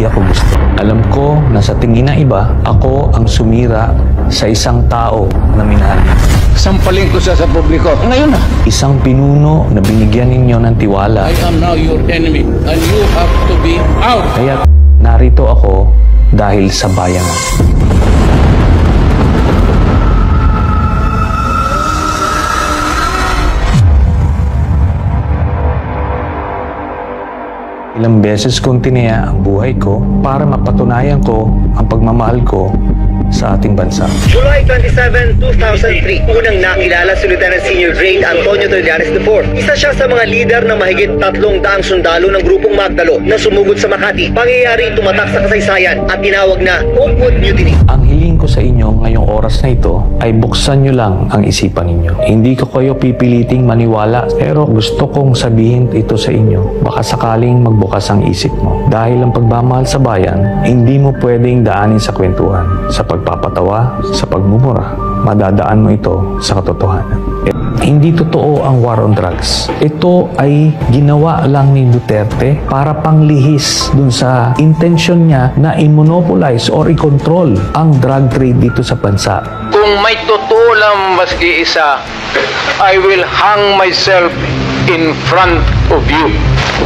hindi ako gusto. Alam ko na sa tingin ng iba, ako ang sumira sa isang tao na minahal niyo. Sampalin ko siya sa publiko. Ngayon na. Isang pinuno na binigyan ninyo ng tiwala. I am now your enemy and you have to be out. Kaya narito ako dahil sa bayanan. Ilang beses kong tinaya ang buhay ko para mapatunayan ko ang pagmamahal ko sa ating bansa. July 27, 2003, unang nakilala si Lieutenant Senior Grade Antonio Trillanes IV. Isa siya sa mga lider ng mahigit 300 sundalo ng grupong Magdalo na sumugod sa Makati. Pangyayari tumatak sa kasaysayan at tinawag na Oakwood Mutiny. Ang hiling ko sa inyo ngayong oras na ito ay buksan nyo lang ang isipan ninyo. Hindi ko kayo pipiliting maniwala, pero gusto kong sabihin ito sa inyo. Baka sakaling magbukas ang isip mo. Dahil ang pagmamahal sa bayan, hindi mo pwedeng daanin sa kwentuhan, sa pagpapatawa, sa pagmumura. Madadaan mo ito sa katotohanan. Hindi totoo ang war on drugs. Ito ay ginawa lang ni Duterte para panglihis dun sa intention niya na i-monopolize or i-control ang drug trade dito sa bansa. Kung may totoo lang maski isa, I will hang myself in front of you.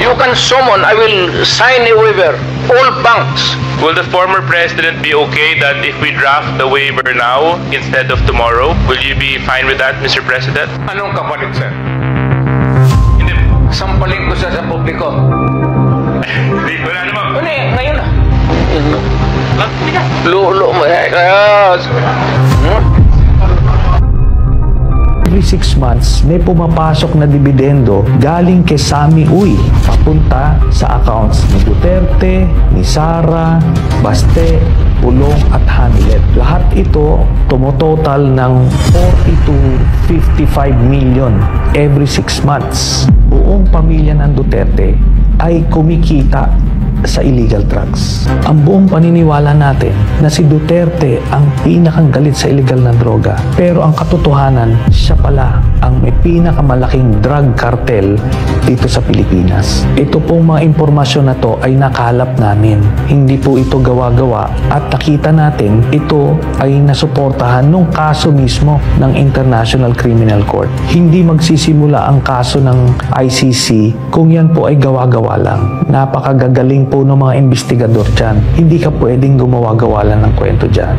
You can summon, I will sign a waiver, all banks. Will the former president be okay that if we draft the waiver now instead of tomorrow? Will you be fine with that, Mr. President? Anong kapalit, sir? Hindi. Sampalin ko siya sa publiko. Hindi, wala naman. Ngayon na. Hindi ka. Lulo mo. Every 6 months, may pumapasok na dividendo galing kay Sami Uy papunta sa accounts ni Duterte, ni Sara, Baste, Pulong at Hanilet. Lahat ito tumototal ng 40 to 55 million every 6 months. Buong pamilya ng Duterte ay kumikita sa illegal drugs. Ang buong paniniwala natin na si Duterte ang pinakang galit sa illegal na droga. Pero ang katotohanan, siya pala ang may pinakamalaking drug cartel dito sa Pilipinas. Ito pong mga impormasyon na to ay nakalap namin. Hindi po ito gawa-gawa at nakita natin ito ay nasuportahan nung kaso mismo ng International Criminal Court. Hindi magsisimula ang kaso ng ICC kung yan po ay gawa-gawa lang. Napakagagaling po ng mga investigador dyan. Hindi ka pwedeng gumawa-gawa lang ng kwento dyan.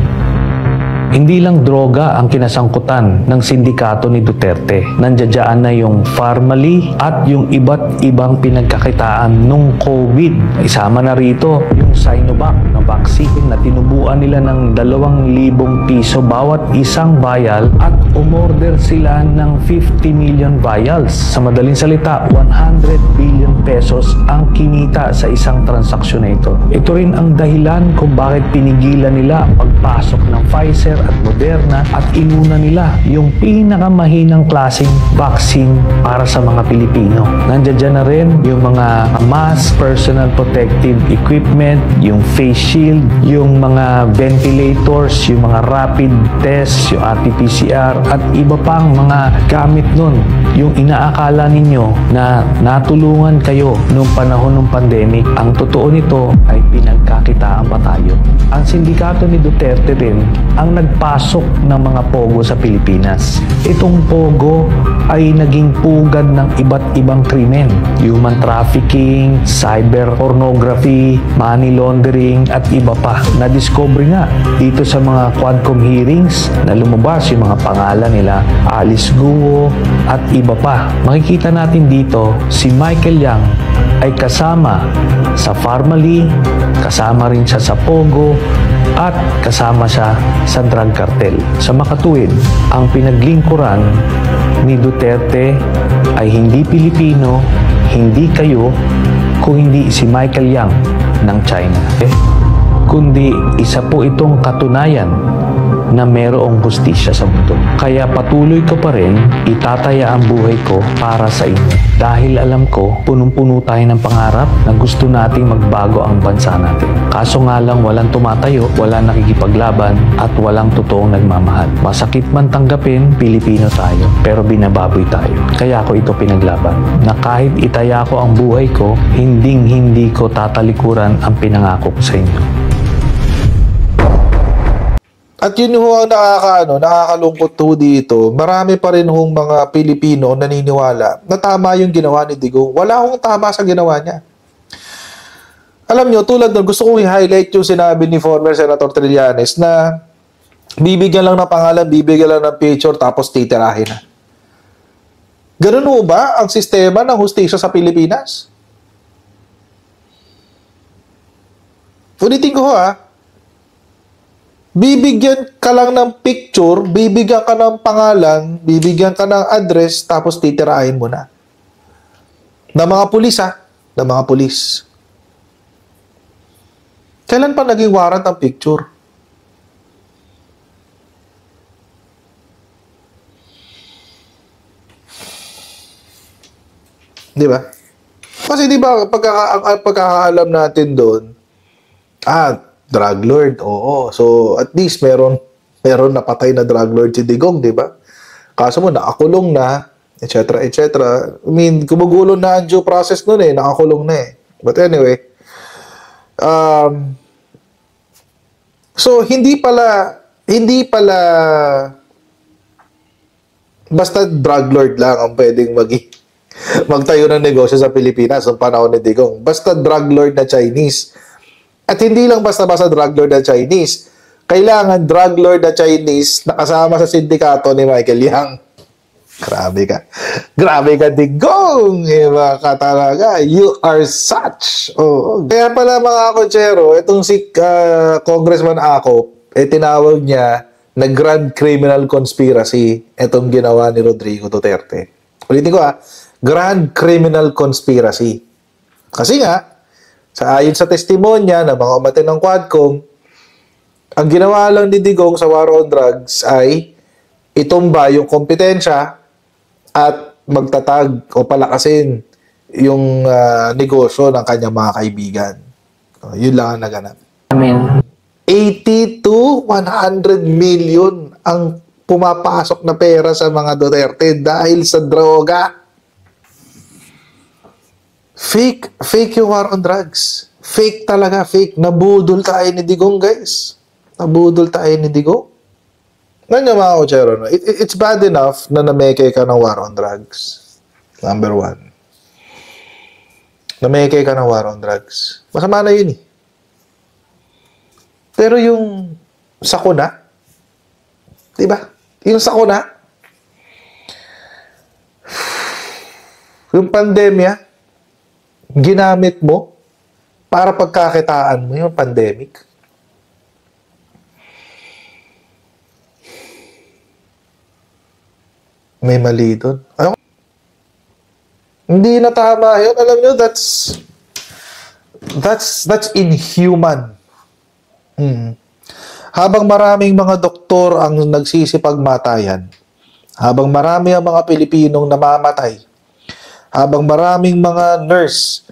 Hindi lang droga ang kinasangkutan ng sindikato ni Duterte. Nandiyan na yung Pharmally at yung iba't ibang pinagkakitaan nung COVID. Isama na rito yung Sinovac na vaccine na tinubuan nila ng 2,000 piso bawat isang vial at umorder sila ng 50 million vials. Sa madaling salita, 100 billion pesos ang kinita sa isang transaksyon na ito. Ito rin ang dahilan kung bakit pinigilan nila ang pagpasok ng Pfizer at Moderna at inuna nila yung pinakamahinang klaseng vaccine para sa mga Pilipino. Nandiyan na rin yung mga mass personal protective equipment, yung face shield, yung mga ventilators, yung mga rapid tests, yung RT-PCR at iba pang mga gamit nun. Yung inaakala ninyo na natulungan kayo noong panahon ng pandemic, ang totoo nito ay pinagkakitaan pa tayo. Ang sindikato ni Duterte rin ang nagpasok ng mga pogo sa Pilipinas. Itong pogo ay naging pugad ng iba't ibang krimen. Human trafficking, cyber pornography, money laundering at iba pa. Na-discover nga dito sa mga Quadcom hearings na lumabas yung mga pangalan nila Alice Guo at iba pa. Makikita natin dito si Michael Yang ay kasama sa Pharmally, kasama rin siya sa Pogo, at kasama siya sa drug cartel. Sa makatuwid, ang pinaglingkuran ni Duterte ay hindi Pilipino, hindi kayo, kung hindi si Michael Yang ng China. Kundi isa po itong katunayan na merong hustisya sa mundo. Kaya patuloy ko pa rin itataya ang buhay ko para sa inyo. Dahil alam ko, punong-puno tayo ng pangarap na gusto nating magbago ang bansa natin. Kaso nga lang walang tumatayo, walang nakikipaglaban, at walang totoong nagmamahal. Masakit man tanggapin, Pilipino tayo, pero binababoy tayo. Kaya ako ito pinaglaban. Na kahit itaya ko ang buhay ko, hindi ko tatalikuran ang pinangako ko sa inyo. At yun ho ang nakakalungkot ho dito. Marami pa rin hong mga Pilipino naniniwala na tama yung ginawa ni Digong. Wala hong tama sa ginawa niya. Alam nyo, tulad nun, gusto kong i-highlight yung sinabi ni former Senator Trillanes na bibigyan lang ng pangalan, bibigyan lang ng picture, tapos titirahin na. Ganun ho ba ang sistema ng hustisya sa Pilipinas? Ulitin ko ha. Bibigyan ka lang ng picture, bibigyan ka ng pangalan, bibigyan ka ng address, tapos titirahin mo na. Na mga pulis ha, na mga pulis. Kailan pa naging warrant ang picture? Di ba? Kasi di ba, pagkakaalam natin doon, drug lord, oo. So, at least meron napatay na drug lord si Digong, di ba? Kaso mo, nakakulong na, etc., etc. I mean, gumugulo na ang due process nun nakakulong na But anyway, so, hindi pala basta drug lord lang ang pwedeng magtayo ng negosyo sa Pilipinas ng panahon ni Digong. Basta drug lord na Chinese. At hindi lang basta-basta drug lord na Chinese. Kailangan drug lord na Chinese na kasama sa sindikato ni Michael Yang. Grabe ka. Grabe ka, Digong! Iba ka talaga. You are such. Oh. Kaya pala mga kotsero, itong si Congressman Acop, tinawag niya na grand criminal conspiracy itong ginawa ni Rodrigo Duterte. Ulitin ko grand criminal conspiracy. Kasi nga, ayon sa testimonya ng mga umatin ng Quadcom, ang ginawa lang ni Digong sa war on drugs ay itumba yung kompetensya at magtatag o palakasin yung negosyo ng kanyang mga kaibigan. Yun lang ang naganap. 80 to 100 million ang pumapasok na pera sa mga Duterte dahil sa droga. Fake yung war on drugs. Fake talaga, fake. Nabudol tayo ni Digong, guys. Nabudol tayo ni Digong. Ganyan mga kotsero, no? It's bad enough na nameke ka ng war on drugs. Number one. Nameke ka ng war on drugs. Masama na yun Pero yung sakuna, diba? Yung sakuna, yung pandemya, ginamit mo para pagkakitaan mo yung pandemic. May mali doon. Hindi na tama yun. Alam nyo, that's inhuman. Habang maraming mga doktor ang nagsisipagmatayan, habang marami ang mga Pilipinong namamatay, habang maraming mga nurse,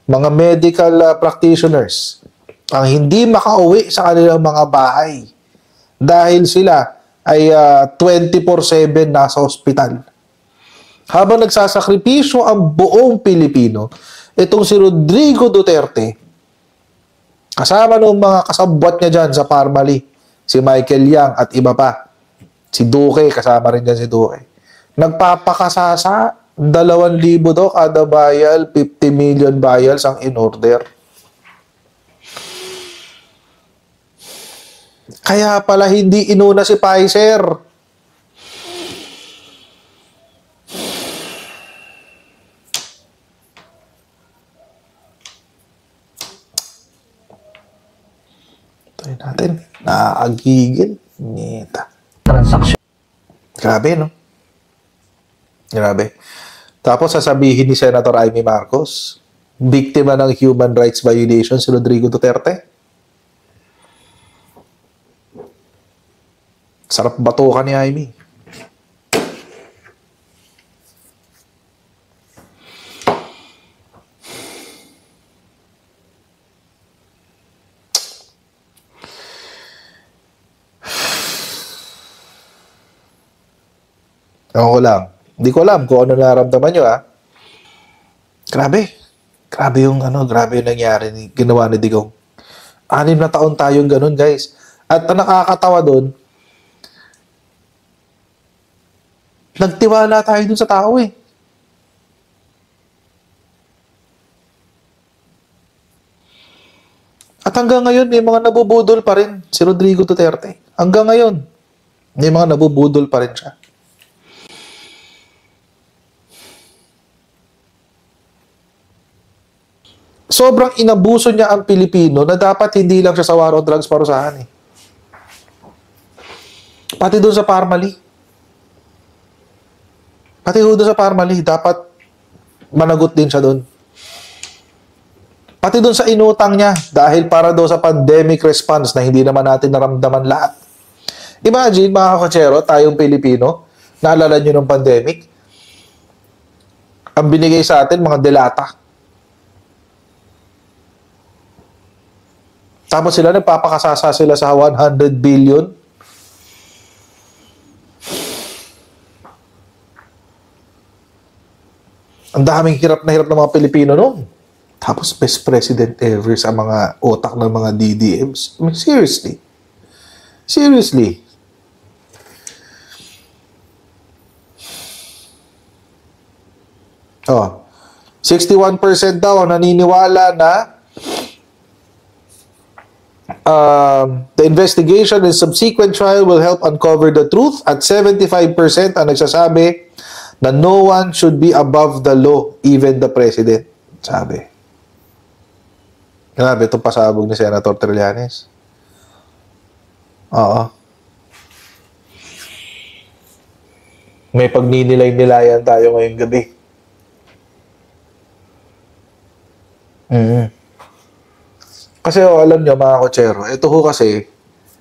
mga medical practitioners, ang hindi makauwi sa kanilang mga bahay dahil sila ay 24/7 nasa ospital. Habang nagsasakripisyo ang buong Pilipino, itong si Rodrigo Duterte, kasama ng mga kasabwat niya dyan sa Parmali, si Michael Yang at iba pa, si Duque, kasama rin dyan si Duque, nagpapakasasa, 2,000 daw kada vial, 50 million vials ang in-order. Kaya pala hindi inuna si Pfizer. Tayo natin. Nakakagigil. Nita. Transaction. Grabe, no? Grabe. Tapos sasabihin ni Senator Amy Marcos, biktima ng human rights violation si Rodrigo Duterte. Sarap batukan ni Jaime. Ewan ko lang. Hindi ko alam kung ano nararamdaman nyo, ha? Grabe. Grabe yung nangyari, ginawa ni Digong. 6 na taon tayong ganun, guys. At ang nakakatawa doon, nagtiwala tayo dun sa tao, eh. At hanggang ngayon, may mga nabubudol pa rin si Rodrigo Duterte. Hanggang ngayon, may mga nabubudol pa rin siya. Sobrang inabuso niya ang Pilipino na dapat hindi lang siya sa war on drugs parusahan, eh. Pati doon sa Parmali. Pati doon sa Parmali, dapat managot din siya doon. Pati doon sa inutang niya dahil para daw sa pandemic response na hindi naman natin naramdaman lahat. Imagine, mga katsero, tayong Pilipino, naalala nyo ng pandemic, ang binigay sa atin, mga delata. Tapos sila, nagpapakasasa sila sa 100 billion. Ang daming hirap na hirap ng mga Pilipino noon. Tapos best president ever sa mga otak ng mga DDMs. I mean, seriously. Seriously. Oh, 61% daw naniniwala na the investigation and subsequent trial will help uncover the truth, at 75% ang nagsasabi na no one should be above the law, even the president. Sabi. Grabe itong pasabog ni Senator Trillanes. Oo. May pagninilay-nilayan tayo ngayong gabi. Kasi alam nyo, mga kotsero,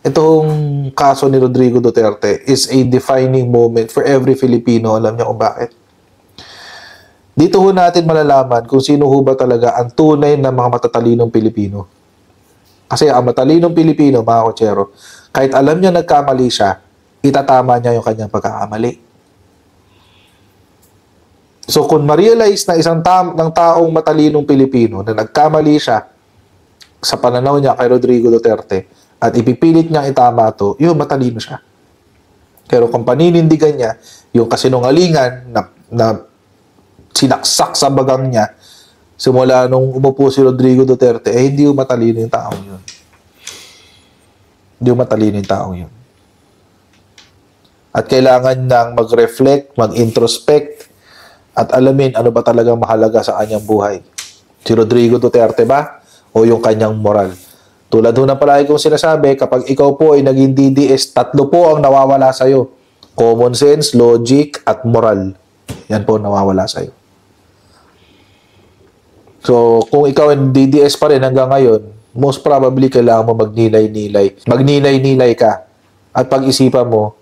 itong kaso ni Rodrigo Duterte is a defining moment for every Filipino. Alam nyo kung bakit? Dito ho natin malalaman kung sino ho ba talaga ang tunay na mga matatalinong Pilipino. Kasi ang matalinong Pilipino, mga kotsero, kahit alam niya nagkamali siya, itatama niya yung kanyang pagkakamali. So kung ma-realize na isang ng taong matalinong Pilipino na nagkamali siya sa pananaw niya kay Rodrigo Duterte at ipipilit niyang itama ito, yun, matalino siya. Pero kung paninindigan niya yung kasinungalingan na sinaksak sa bagang niya simula nung umupo si Rodrigo Duterte, hindi yung matalino yung taong yun. Hindi yung matalino yung taong yun. At kailangan nang mag-reflect, mag-introspect, at alamin ano ba talagang mahalaga sa kanyang buhay. Si Rodrigo Duterte ba? O yung kanyang moral? Tulad ho ng palagi kong sinasabi, kapag ikaw po ay naging DDS, 3 po ang nawawala sa'yo. Common sense, logic, at moral. Yan po nawawala sa'yo. So, kung ikaw ay DDS pa rin hanggang ngayon, most probably kailangan mo magnilay-nilay. Magnilay-nilay ka. At pag-isipan mo,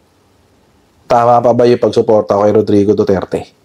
tama pa ba yung pagsuporta kay Rodrigo Duterte?